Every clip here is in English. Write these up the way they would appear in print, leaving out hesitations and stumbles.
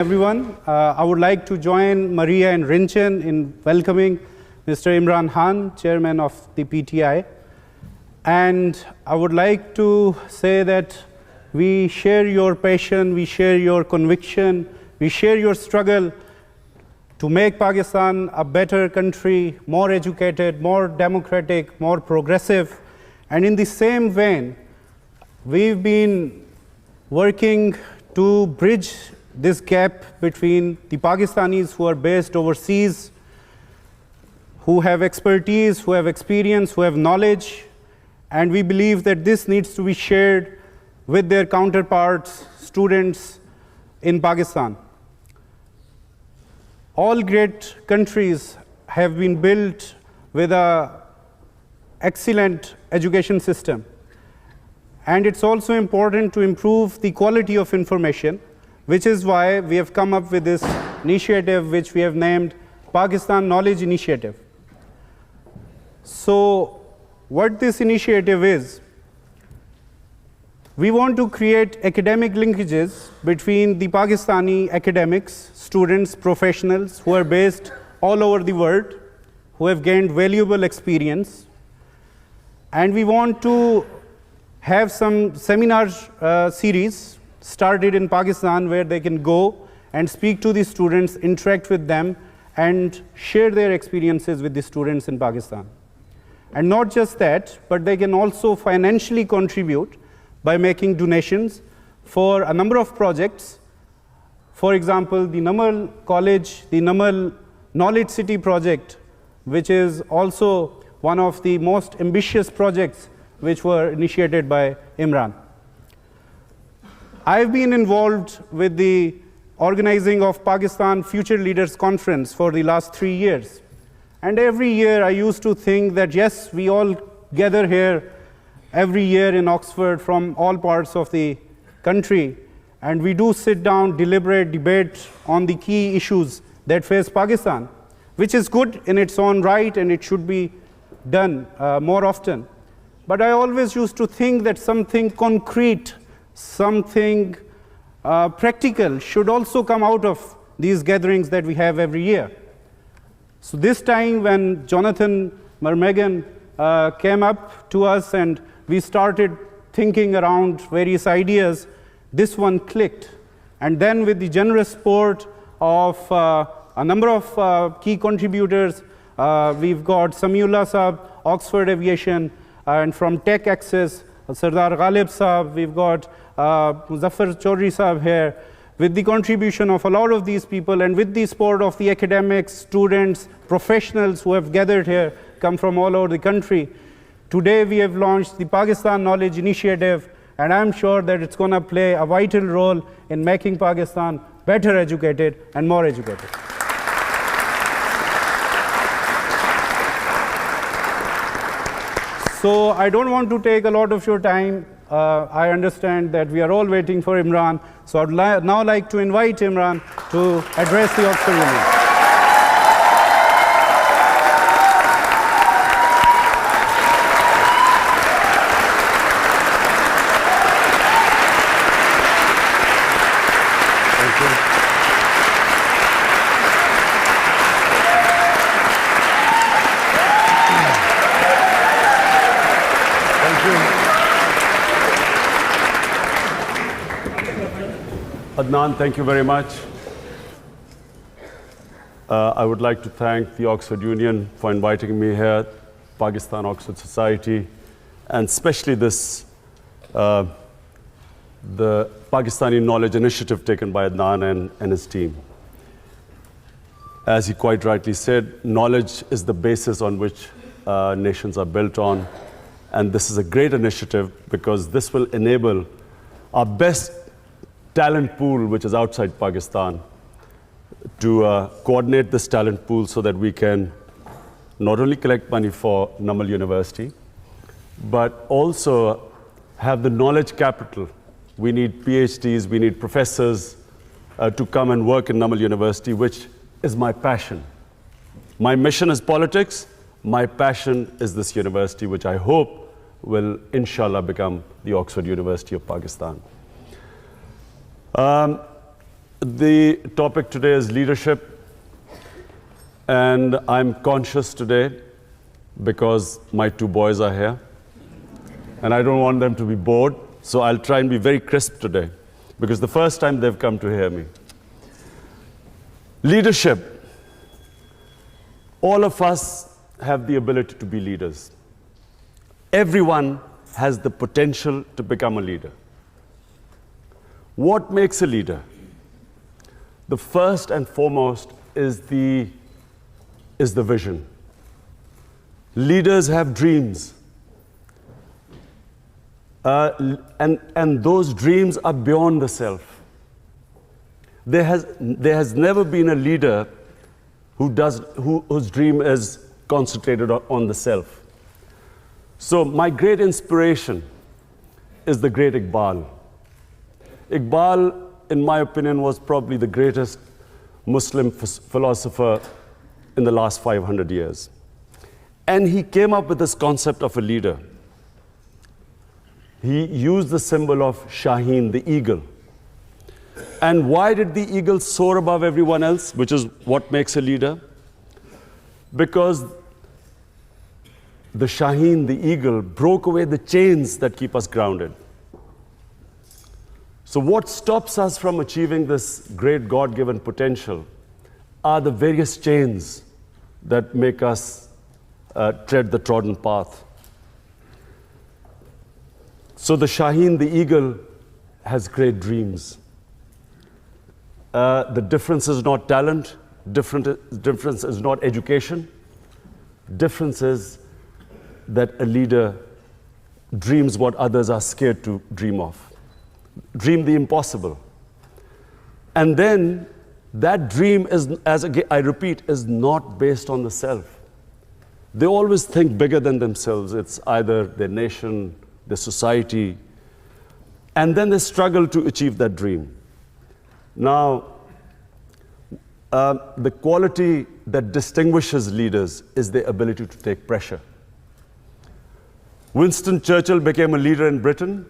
Everyone, I would like to join Maria and Rinchen in welcoming Mr. Imran Khan, Chairman of the PTI. And I would like to say that we share your passion, we share your conviction, we share your struggle to make Pakistan a better country, more educated, more democratic, more progressive. And in the same vein, we've been working to bridge this gap between the Pakistanis who are based overseas, who have expertise, who have experience, who have knowledge, and we believe that this needs to be shared with their counterparts, students in Pakistan. All great countries have been built with an excellent education system, and it's also important to improve the quality of information, which is why we have come up with this initiative which we have named Pakistan Knowledge Initiative. So what this initiative is, we want to create academic linkages between the Pakistani academics, students, professionals who are based all over the world, who have gained valuable experience. And we want to have some seminar series started in Pakistan where they can go and speak to the students, interact with them, and share their experiences with the students in Pakistan. And not just that, but they can also financially contribute by making donations for a number of projects. For example, the Namal College, the Namal Knowledge City project, which is also one of the most ambitious projects which were initiated by Imran. I've been involved with the organizing of Pakistan Future Leaders Conference for the last 3 years. And every year I used to think that yes, we all gather here every year in Oxford from all parts of the country, and we do sit down, deliberate, debate on the key issues that face Pakistan, which is good in its own right and it should be done more often. But I always used to think that something concrete, something practical should also come out of these gatherings that we have every year. So this time when Jonathan Marmegan came up to us and we started thinking around various ideas, this one clicked. And then with the generous support of a number of key contributors, we've got Samiullah Saab, Oxford Aviation, and from Tech Access, Sardar Ghalib Saab, we've got Muzaffar Chaudhry Saab here. With the contribution of a lot of these people and with the support of the academics, students, professionals who have gathered here, come from all over the country, today we have launched the Pakistan Knowledge Initiative, and I'm sure that it's going to play a vital role in making Pakistan better educated and more educated. So I don't want to take a lot of your time. I understand that we are all waiting for Imran. So I'd now like to invite Imran to address the Oxford Union. Adnan, thank you very much. I would like to thank the Oxford Union for inviting me here, Pakistan Oxford Society, and especially this, the Pakistani Knowledge Initiative taken by Adnan and his team. As he quite rightly said, knowledge is the basis on which nations are built on, and this is a great initiative because this will enable our best talent pool, which is outside Pakistan, to coordinate this talent pool so that we can not only collect money for Namal University, but also have the knowledge capital. We need PhDs, we need professors to come and work in Namal University, which is my passion. My mission is politics, my passion is this university, which I hope will, inshallah, become the Oxford University of Pakistan. The topic today is leadership, and I'm conscious today because my two boys are here, and I don't want them to be bored, so I'll try and be very crisp today, because the first time they've come to hear me. Leadership. All of us have the ability to be leaders. Everyone has the potential to become a leader. What makes a leader? The first and foremost is the vision. Leaders have dreams. And those dreams are beyond the self. There has never been a leader whose dream is concentrated on the self. So my great inspiration is the great Iqbal. Iqbal, in my opinion, was probably the greatest Muslim philosopher in the last 500 years. And he came up with this concept of a leader. He used the symbol of Shaheen, the eagle. And why did the eagle soar above everyone else, which is what makes a leader? Because the Shaheen, the eagle, broke away the chains that keep us grounded. So what stops us from achieving this great God-given potential are the various chains that make us tread the trodden path. So the Shaheen, the eagle, has great dreams. The difference is not talent, difference is not education. Difference is that a leader dreams what others are scared to dream of. Dream the impossible. And then that dream is, as I repeat, is not based on the self. They always think bigger than themselves. It's either their nation, their society, and then they struggle to achieve that dream. Now, the quality that distinguishes leaders is their ability to take pressure. Winston Churchill became a leader in Britain.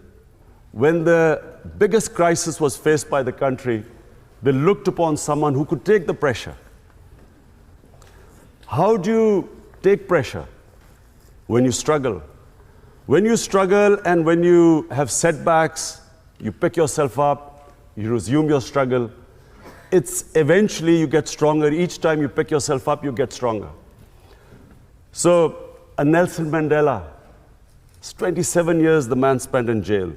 When the biggest crisis was faced by the country, they looked upon someone who could take the pressure. How do you take pressure? When you struggle. When you struggle and when you have setbacks, you pick yourself up, you resume your struggle. It's eventually you get stronger. Each time you pick yourself up, you get stronger. So, a Nelson Mandela, 27 years the man spent in jail.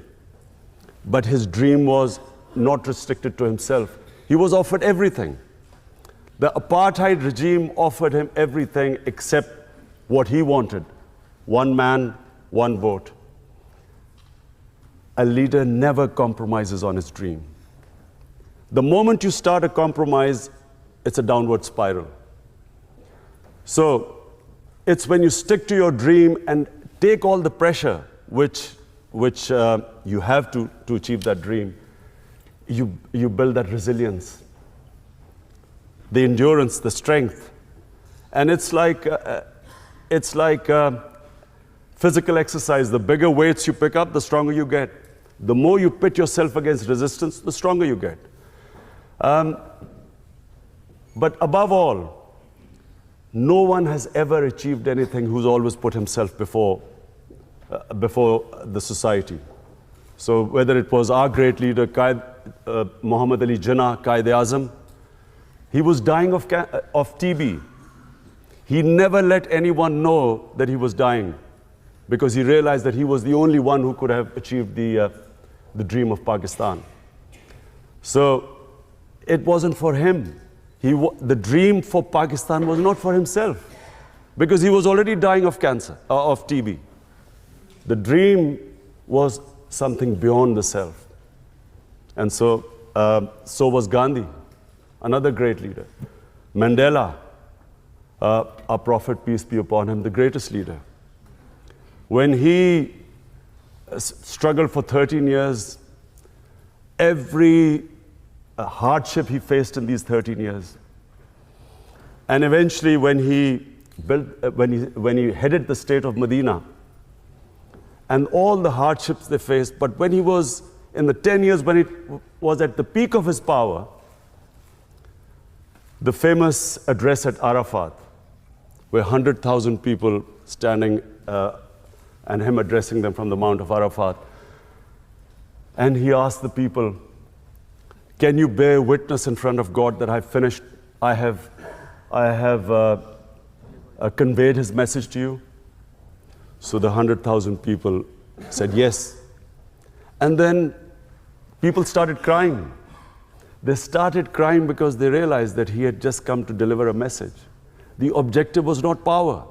But his dream was not restricted to himself. He was offered everything. The apartheid regime offered him everything except what he wanted. One man, one vote. A leader never compromises on his dream. The moment you start a compromise, it's a downward spiral. So it's when you stick to your dream and take all the pressure which you have to achieve that dream, you build that resilience, the endurance, the strength. And it's like physical exercise. The bigger weights you pick up, the stronger you get. The more you pit yourself against resistance, the stronger you get. But above all, no one has ever achieved anything who's always put himself before the society. So whether it was our great leader, Muhammad Ali Jinnah, Quaid-e-Azam, he was dying of TB. He never let anyone know that he was dying because he realized that he was the only one who could have achieved the dream of Pakistan. So it wasn't for him. The dream for Pakistan was not for himself because he was already dying of cancer, of TB. The dream was something beyond the self. And so was Gandhi, another great leader. Mandela, our Prophet, peace be upon him, the greatest leader. When he struggled for 13 years, every hardship he faced in these 13 years. And eventually when he headed the state of Medina, and all the hardships they faced, but when he was in the 10 years when it was at the peak of his power, The famous address at Arafat, where 100,000 people standing and him addressing them from the Mount of Arafat. And he asked the people, can you bear witness in front of God that I have conveyed his message to you? So the 100,000 people said yes. And then people started crying. They started crying because they realized that he had just come to deliver a message. The objective was not power.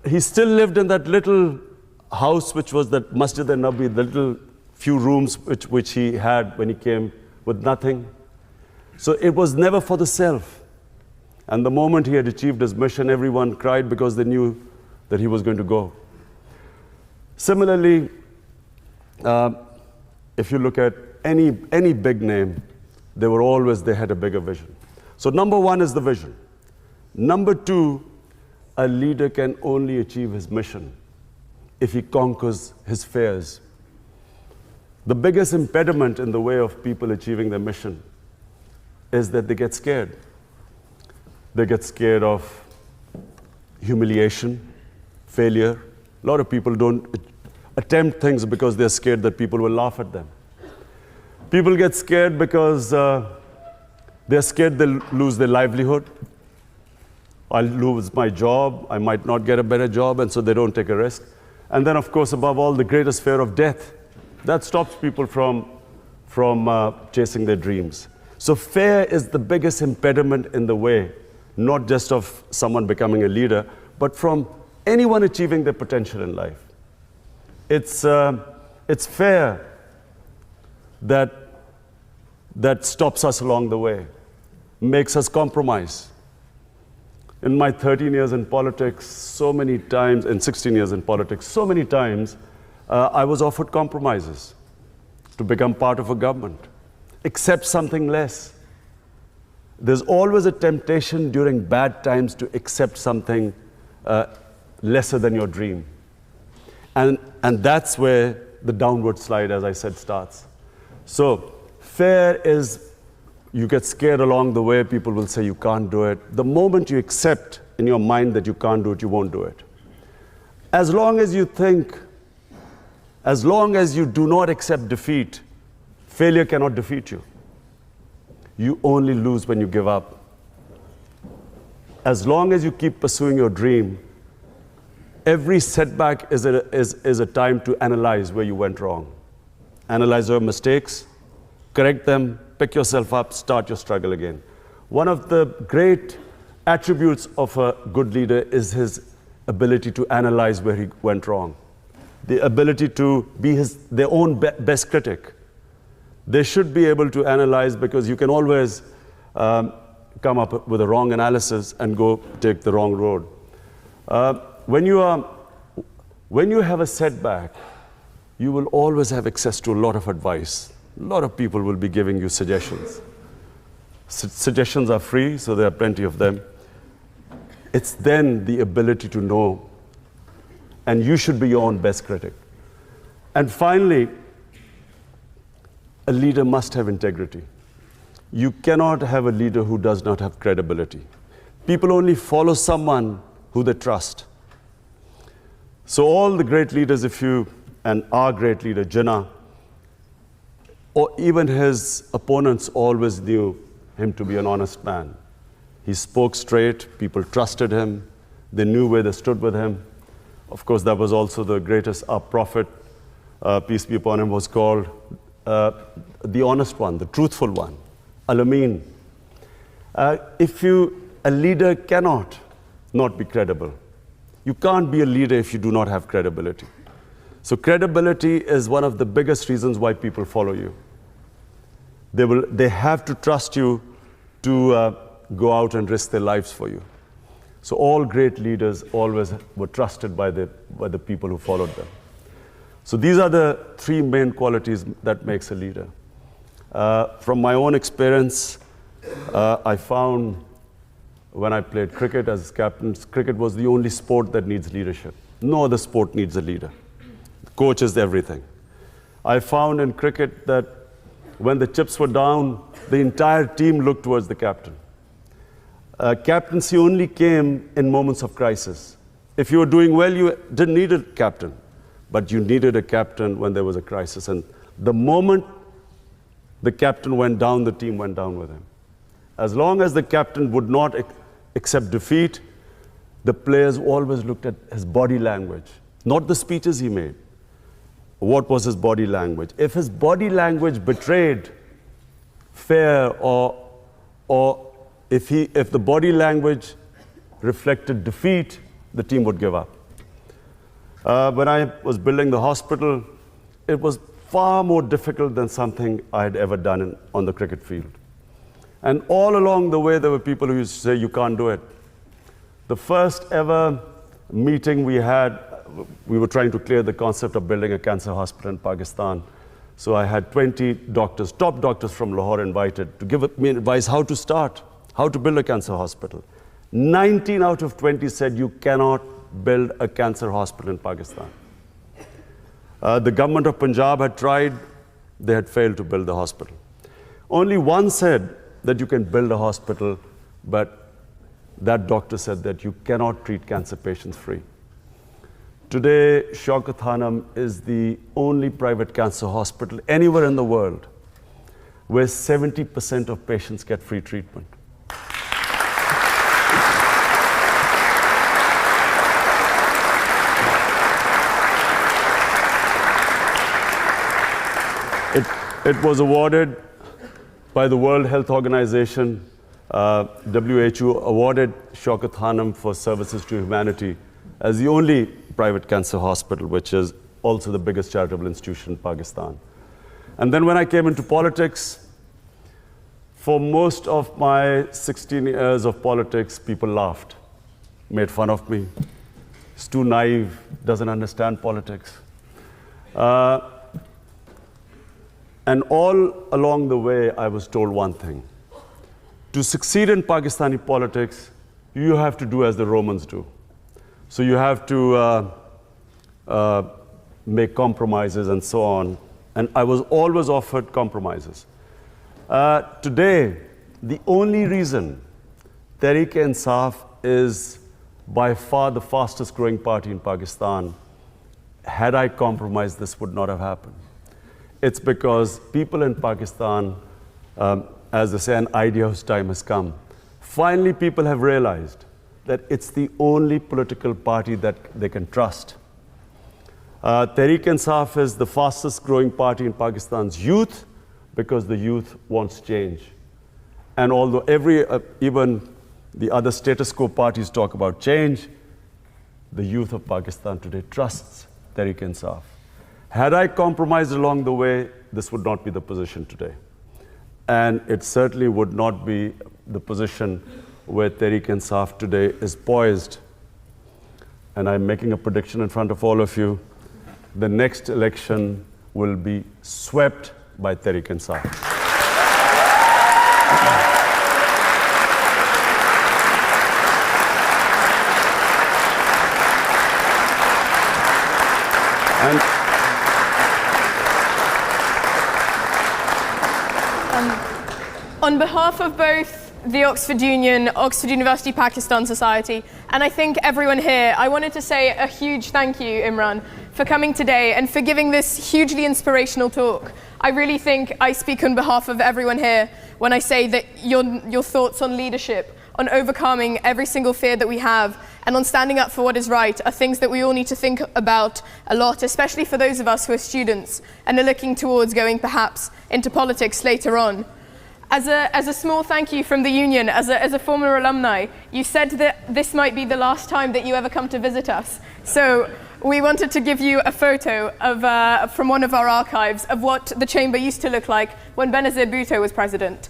He still lived in that little house, which was that Masjid al-Nabi, the little few rooms which he had when he came with nothing. So it was never for the self. And the moment he had achieved his mission, everyone cried because they knew that he was going to go. Similarly, if you look at any big name, they had a bigger vision. So number one is the vision. Number two, a leader can only achieve his mission if he conquers his fears. The biggest impediment in the way of people achieving their mission is that they get scared. They get scared of humiliation, failure. A lot of people don't attempt things because they're scared that people will laugh at them. People get scared because they're scared they'll lose their livelihood. I'll lose my job, I might not get a better job, and so they don't take a risk. And then, of course, above all, the greatest fear of death. That stops people from chasing their dreams. So fear is the biggest impediment in the way, not just of someone becoming a leader, but from anyone achieving their potential in life. It's fear that stops us along the way, makes us compromise. In my 13 years in politics, so many times, in 16 years in politics, so many times, I was offered compromises to become part of a government, accept something less. There's always a temptation during bad times to accept something lesser than your dream. And that's where the downward slide, as I said, starts. So fear is, you get scared along the way, people will say you can't do it. The moment you accept in your mind that you can't do it, you won't do it. As long as you think, as long as you do not accept defeat, failure cannot defeat you. You only lose when you give up. As long as you keep pursuing your dream, every setback is a time to analyze where you went wrong. Analyze your mistakes, correct them, pick yourself up, start your struggle again. One of the great attributes of a good leader is his ability to analyze where he went wrong. The ability to be their own best critic. They should be able to analyze, because you can always come up with a wrong analysis and go take the wrong road. When you have a setback, you will always have access to a lot of advice. A lot of people will be giving you suggestions. Suggestions are free, so there are plenty of them. It's then the ability to know, and you should be your own best critic. And finally, a leader must have integrity. You cannot have a leader who does not have credibility. People only follow someone who they trust. So all the great leaders, and our great leader, Jinnah, or even his opponents always knew him to be an honest man. He spoke straight, people trusted him, they knew where they stood with him. Of course, that was also the greatest, our prophet, peace be upon him, was called the honest one, the truthful one, Al-Amin. A leader cannot not be credible. You can't be a leader if you do not have credibility. So credibility is one of the biggest reasons why people follow you. They have to trust you to go out and risk their lives for you. So all great leaders always were trusted by the people who followed them. So these are the three main qualities that makes a leader. From my own experience, I found when I played cricket as captain, cricket was the only sport that needs leadership. No other sport needs a leader. The coach is everything. I found in cricket that when the chips were down, the entire team looked towards the captain. Captaincy only came in moments of crisis. If you were doing well, you didn't need a captain, but you needed a captain when there was a crisis. And the moment the captain went down, the team went down with him. As long as the captain would not accept defeat, the players always looked at his body language, not the speeches he made. What was his body language? If his body language betrayed fear or if the body language reflected defeat, the team would give up. When I was building the hospital, it was far more difficult than something I had ever done on the cricket field. And all along the way, there were people who used to say, you can't do it. The first ever meeting we had, we were trying to clear the concept of building a cancer hospital in Pakistan. So I had 20 doctors, top doctors from Lahore invited to give me advice how to start, how to build a cancer hospital. 19 out of 20 said you cannot build a cancer hospital in Pakistan. The government of Punjab had tried, they had failed to build the hospital. Only one said that you can build a hospital, but that doctor said that you cannot treat cancer patients free. Today, Shaukat Hanum is the only private cancer hospital anywhere in the world where 70% of patients get free treatment. It was awarded by the World Health Organization. WHO awarded Shaukat Hanum for services to humanity as the only private cancer hospital, which is also the biggest charitable institution in Pakistan. And then when I came into politics, for most of my 16 years of politics, people laughed, made fun of me. He's too naive, doesn't understand politics. And all along the way, I was told one thing. To succeed in Pakistani politics, you have to do as the Romans do. So you have to make compromises and so on. And I was always offered compromises. Today, the only reason Tehreek-e-Insaf is by far the fastest growing party in Pakistan, had I compromised, this would not have happened. It's because people in Pakistan, as they say, an idea whose time has come. Finally, people have realized that it's the only political party that they can trust. Tehreek-e-Insaf is the fastest growing party in Pakistan's youth because the youth wants change. And although even the other status quo parties talk about change, the youth of Pakistan today trusts Tehreek-e-Insaf. Had I compromised along the way, this would not be the position today. And it certainly would not be the position where Tehreek-e-Insaf today is poised. And I'm making a prediction in front of all of you. The next election will be swept by Tehreek-e-Insaf. On behalf of both the Oxford Union, Oxford University Pakistan Society, and I think everyone here, I wanted to say a huge thank you, Imran, for coming today and for giving this hugely inspirational talk. I really think I speak on behalf of everyone here when I say that your thoughts on leadership, on overcoming every single fear that we have, and on standing up for what is right are things that we all need to think about a lot, especially for those of us who are students and are looking towards going perhaps into politics later on. As a small thank you from the union, as a former alumni, you said that this might be the last time that you ever come to visit us. So we wanted to give you a photo of, from one of our archives of what the chamber used to look like when Benazir Bhutto was president.